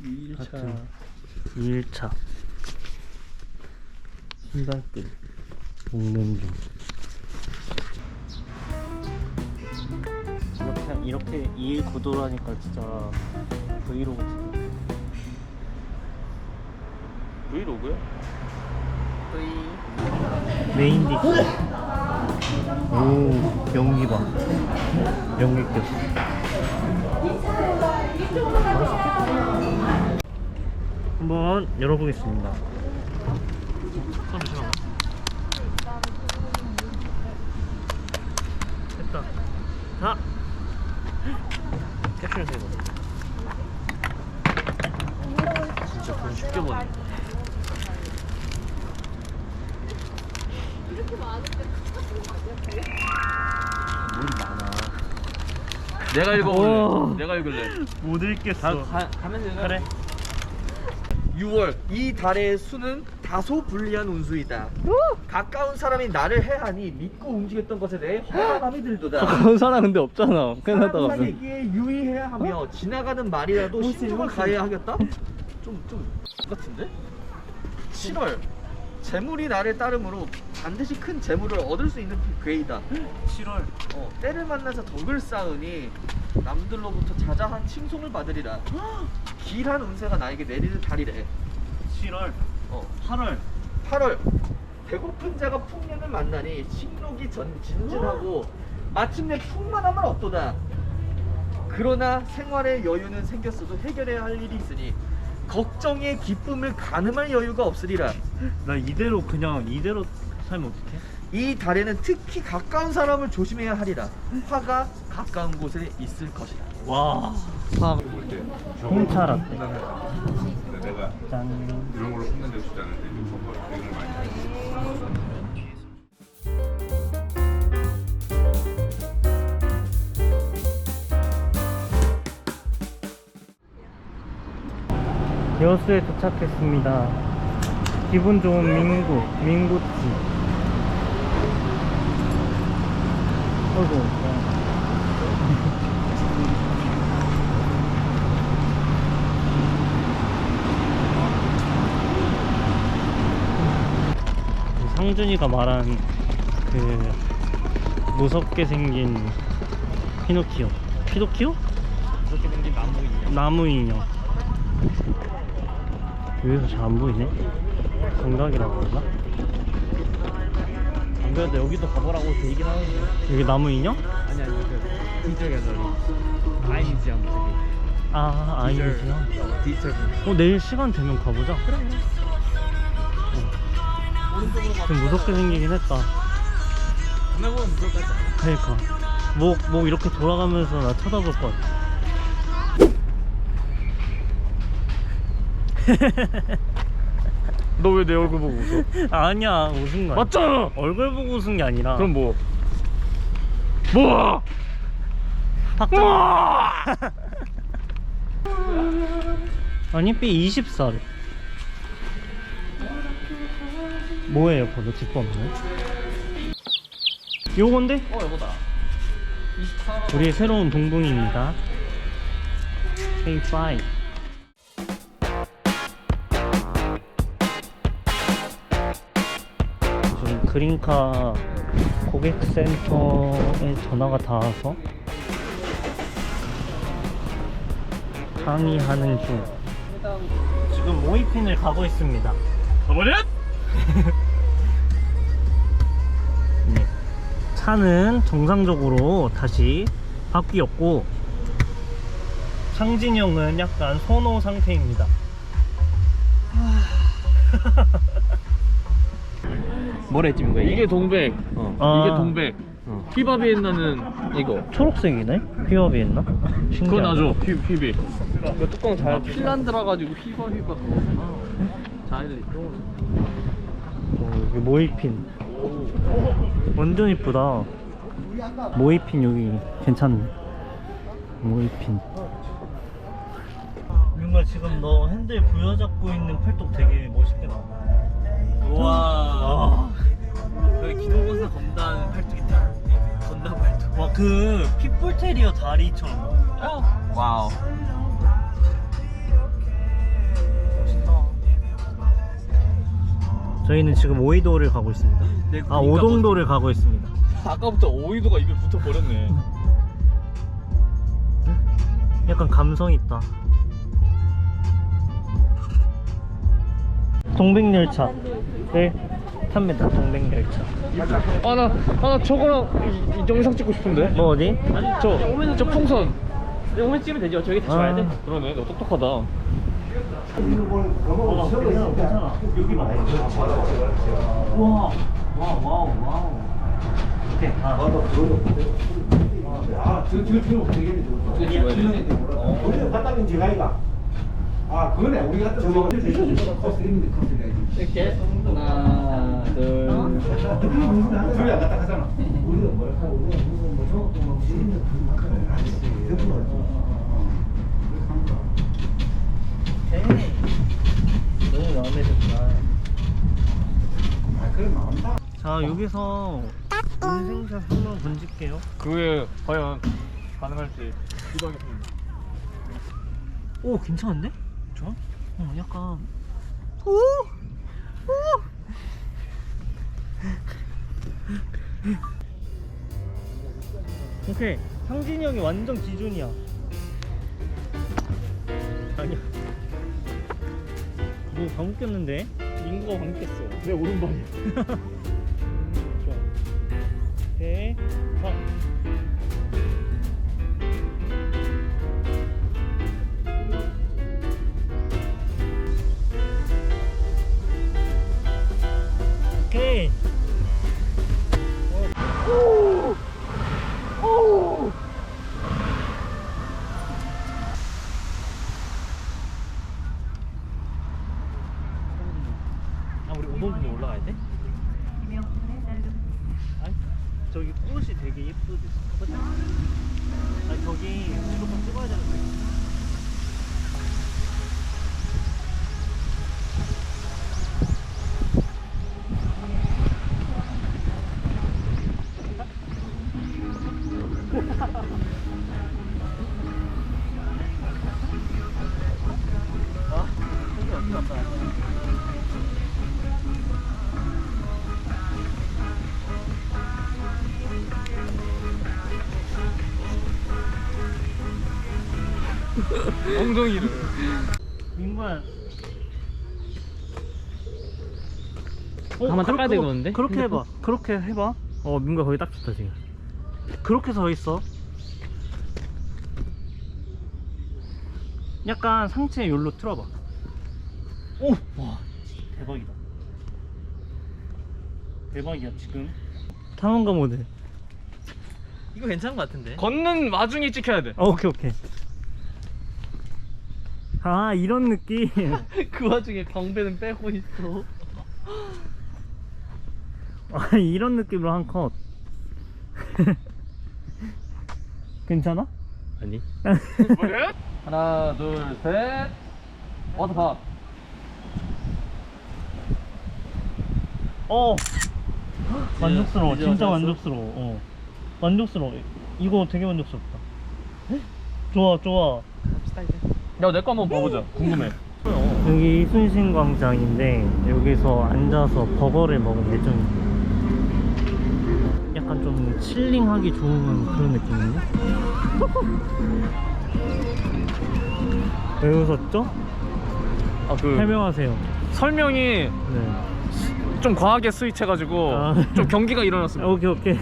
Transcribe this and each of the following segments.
2일차 2일차 신발끈 묶는 중. 이렇게 2일 구도로 하니까 진짜 브이로그 찍는. 브이로그요? 메인 디시. 오, 연기 봐. 연기 꼈어. 한번 열어보겠습니다. 잠시만. 됐다. 자, 캡슐 세고. 진짜 돈 쉽게 버네. 이렇게 많은데 물이 많아. 내가 읽어볼래. 내가 읽을래. 못 읽겠어. 가면 되나? 그래. 6월 이 달의 수는 다소 불리한 운수이다. 가까운 사람이 나를 해하니 믿고 움직였던 것에 대해 허망함이 들도다. 가까운 사람 근데 없잖아. 끝났다 가면. 사람에게 유의해야 하며 지나가는 말이라도 신중을 가해야 하겠다? 좀 같은데? 7월 재물이 나를 따르므로 반드시 큰 재물을 얻을 수 있는 괴이다. 7월. 때를 만나서 덕을 쌓으니 남들로부터 자자한 칭송을 받으리라. 길한 운세가 나에게 내리는 달이래. 7월. 8월. 8월 배고픈 자가 풍년을 만나니 식욕이 진진하고 마침내 풍만함을 얻도다. 그러나 생활의 여유는 생겼어도 해결해야 할 일이 있으니 걱정의 기쁨을 가늠할 여유가 없으리라. 나 이대로 살면 어떡해? 이 달에는 특히 가까운 사람을 조심해야 하리라. 화가 가까운 곳에 있을 것이다. 와. 홍차 라떼. 내가 짠. 이런 걸로 혼난 적 있지 않은데 유튜버 이런 거 많이 여수에 도착했습니다. 기분 좋은 민구치. 어이구. 상준이가 말한 그 무섭게 생긴 피노키오. 피노키오? 그렇게 생긴 나무 인형. 나무 인형. 여기서 잘 안 보이네. 감각이라고 그러나? 안 그래도 여기도 가보라고 되긴 하는데. 여기 나무 인형? 아니 그 디지털 갤러리. 아이뮤지엄 저기. 아, 아이뮤지엄. 디지털. 내일 시간 되면 가보자. 좀 무섭게 생기긴 했다. 밤에 보면 무서울 것 같지 않아? 그러니까 목 이렇게 돌아가면서 나 쳐다볼 것 같아. 너 왜 내 얼굴 보고 웃어? 아니야, 웃은 거 아니야. 맞잖아! 얼굴 보고 웃은 게 아니라. 그럼 뭐? 뭐? 박자. 아니, B24래. 뭐예요, 번호 뒷번호는? 요건데? 여보다. 24. 우리의 새로운 동봉입니다. K5. 지금 그린카 고객센터에 전화가 닿아서 항의하는 중. 지금 모이핀을 가고 있습니다. 가버려? 네. 차는 정상적으로 다시 바뀌었고 창진이 형은 약간 손호 상태입니다. 뭐라 했지 거야? 이게 동백. 이게 동백. 휘바비엔나는 이거. 초록색이네? 휘업이 했나? 신기하다. 그거 놔줘. 휘비. 이거 뚜껑 잘 핀란드라 가지고 휘바 그거구나. 자네들이 또. 여기 모이핀 완전 이쁘다. 모이핀 여기 괜찮네. 모이핀. 뭔가 지금 너 핸들 부여잡고 있는 팔뚝 되게 멋있게 나와. 우와. 여기 기동권사 검단 팔뚝이다. 건담 팔뚝. 와, 그 핏불 테리어 다리처럼. 와우. 저희는 지금 오이도를 가고 있습니다. 네, 아, 오동도를 가고 있습니다. 아까부터 오이도가 입에 붙어 버렸네. 약간 감성 있다. 동백열차를 탑니다. 동백열차. 나 저거랑 이 영상 찍고 싶은데. 뭐 어디? 저 풍선. 오면 찍으면 되죠. 저기 다시 와야 돼. 그러네. 너 똑똑하다. 괜찮아. 여기 봐. 와우. 오케이. 우리는 갔다 온 지가 아이가. 아, 그거네. 우리 갔다 온 지가 커스 있는데 커스 해야지. 이렇게 하나, 둘. 둘이 안 갔다 가잖아. 우리가 뭐라 하고 우리가 뭐 저것도 뭐 재밌는 그런 거 하지. 너무 마음에 든다. 아, 그래 나온다. 자, 여기서 인생샷 한번 던질게요. 그게 과연 가능할지 기도하겠습니다. 오, 괜찮은데? 좋아? 약간. 오케이. 상진이 형이 완전 기준이야. 아니야. 뭐 방귀 꼈는데? 민구가 방귀 꼈어. 내 오른발이야. 좋아. 오케이. 가. 오케이. 아, 우리 오동분에 올라가야 돼? 아니, 저기 꽃이 되게 예쁘지. 아니, 저기 무조건 찍어야 되는 거야. 엉덩이를. 민구야. 한번 닦아야 되겠는데? 그렇게 해봐. 그렇게 해봐. 민구야 거기 딱 좋다 지금. 그렇게 서 있어. 약간 상체 요로 틀어봐. 오, 와, 대박이다. 대박이야 지금. 탐험가 모드. 이거 괜찮은 것 같은데. 걷는 와중에 찍혀야 돼. 오케이. 아, 이런 느낌. 그 와중에 광배는 빼고 있어. 아, 이런 느낌으로 한 컷. 괜찮아? 아니. 뭐래? 하나, 둘, 셋. 와서 봐. 만족스러워. 이제 진짜 와서 만족스러워. 만족스러워. 이거 되게 만족스럽다. 좋아. 야, 내 거 한번 봐보자. 궁금해. 여기 이순신 광장인데 여기서 앉아서 버거를 먹을 예정입니다. 약간 좀 칠링하기 좋은 그런 느낌인데? 왜 웃었죠? 설명하세요. 설명이 네. 좀 과하게 스위치해가지고 아. 좀 경기가 일어났습니다. 오케이.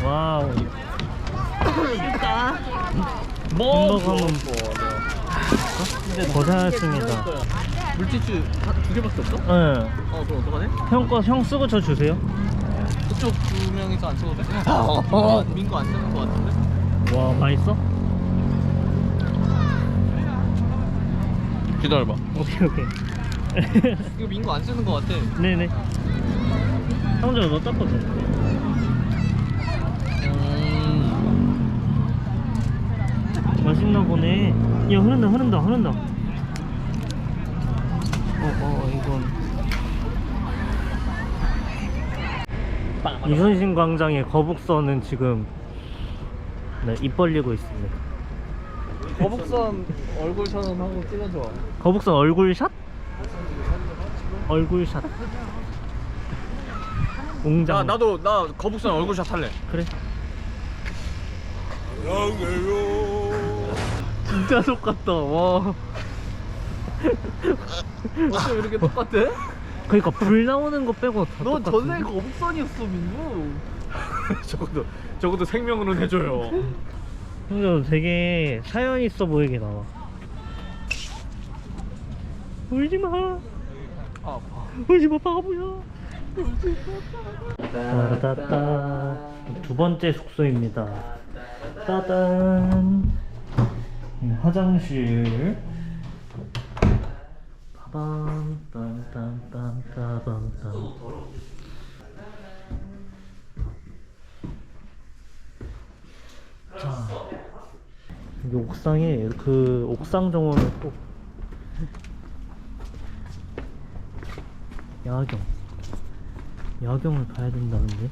와우. 뭐? 햄버거 한번 고생하셨습니다. 물티슈 2개밖에 없어? 네. 그럼 어떡하네? 형 쓰고 저 주세요. 그쪽 2명이서 안 써도 돼? 민구 안 쓰는 것 같은데? 와, 맛있어? 기다려봐. 오케이. 이거 민구 안 쓰는 것 같아. 네네. 형제 너 닦아줘. 맛있나 보네. 야, 흐른다. 이건 이순신 광장의 거북선은 지금 입 벌리고 있습니다. 거북선 얼굴 션하고 찍어줘. 거북선 얼굴샷? 얼굴샷. 웅장. 야 나도 나 거북선 얼굴샷 할래. 그래. 진짜 똑같다. 와. 어쩜 이렇게 똑같아? 그러니까 불 나오는 거 빼고 다 너 똑같은데? 전생 거북선이었어 민구. 적어도 생명으로는 해줘요. 근데 되게 사연 있어 보이게 나와. 울지마. 아, 울지마 바보야. 따다따. 두 번째 숙소입니다. 따단. 화장실. 빠밤 빰빰빰빰빰빰. 자, 여기 옥상에 그 옥상 정원을 또 야경을 봐야 된다는데.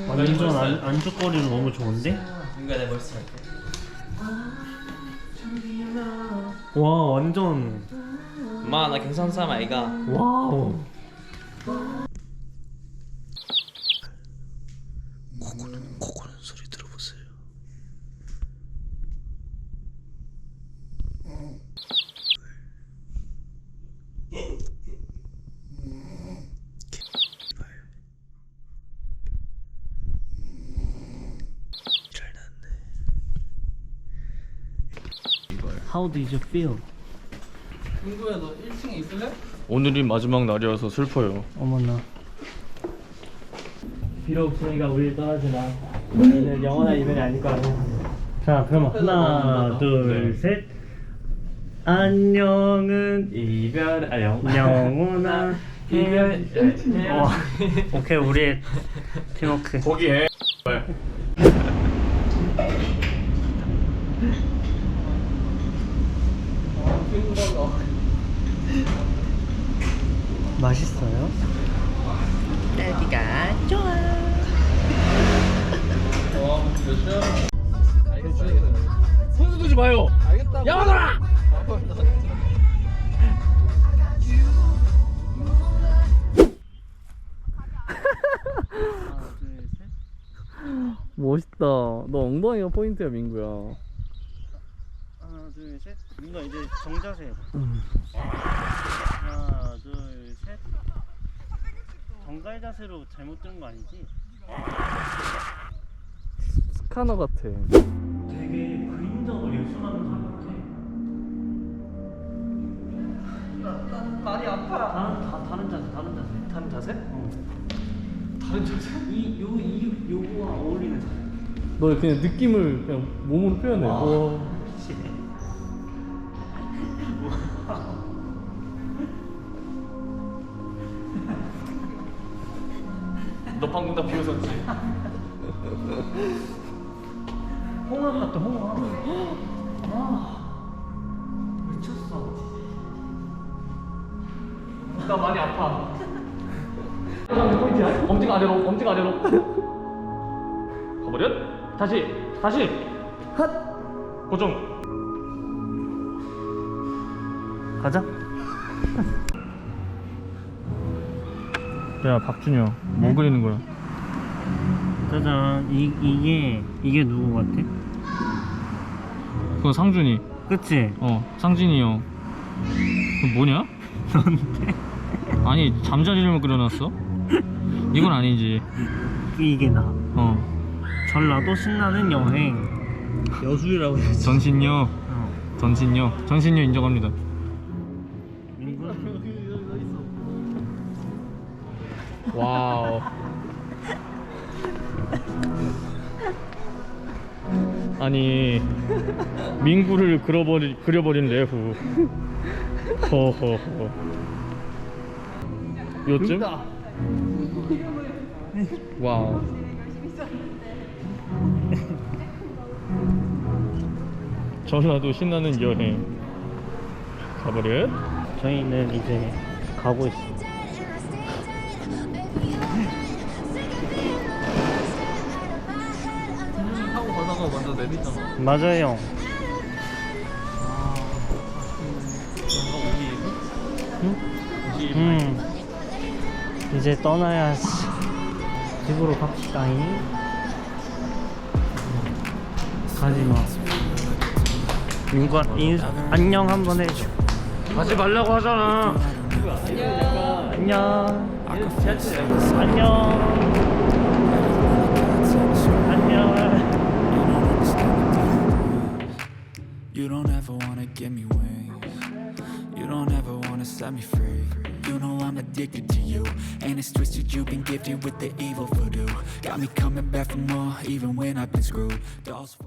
완전 안주거리로 너무 좋은데? 민구야 내 멋있어 할게. 와 완전 엄마 나 경상 사람 아이가. 와우. 코고는 소리 들어보세요. How did you feel? 민구야 너 1층에 있을래? 오늘이 마지막 날이어서 슬퍼요. 어머나. 비록 저희가 우리를 떠나지만 우리는 영원한 이별이 아닐 거 아니야. 자, 그럼 하나, 둘, 셋. 안녕은 이별 영원한 이별. 오케이, 우리의 팀워크. 거기에 맛있어요? 손수 두지 마요. 알겠다고. 야만아. 멋있다. 너 엉덩이가 포인트야 민구야. 하나, 둘, 셋. 민가 이제 정자세 해봐. 하나, 둘, 셋. 정갈 자세로 잘못 들은 거 아니지? 스카너 같아. 되게 그림자가 예술하는 사람 같아. 많이 아파. 다른 자세. 다른 자세? 다른 자세? 요거와 어울리는 자세. 너 그냥 느낌을 그냥 몸으로 표현해. 우와. 너 방금 다 비웃었지? 홍합 같아, 홍합. 미쳤어. 나 많이 아파. 포인트야? 엄지가 아래로, 엄지가 아래로. 가버렸? 다시. 핫. 고정. 가자. 야 박준영, 뭐 그리는 거야? 짜잔. 이게 누구 같아? 그건 상준이. 그치? 상진이 형. 그 뭐냐? 너인데? 아니 잠자리를 그려놨어? 이건 아니지. 이게 나. 전라도 신나는 여행. 여수라고 했지. 전신녀 인정합니다. 와우. 아니 민구를 그려버린 레후. 허허허. 요쯤? 와우. 전라도 신나는 여행 가버려. 저희는 이제 가고 있어. 거 먼저 내리잖아. 맞아요. 이제 떠나야지. 집으로 갑시다잉. 가지마. 안녕 한번 해줘. 가지 말라고 하잖아. 안녕. 안녕. 안녕. You don't ever wanna give me wings. You don't ever wanna set me free. You know I'm addicted to you, and it's twisted. You've been gifted with the evil voodoo. Got me coming back for more, even when I've been screwed. Dolls full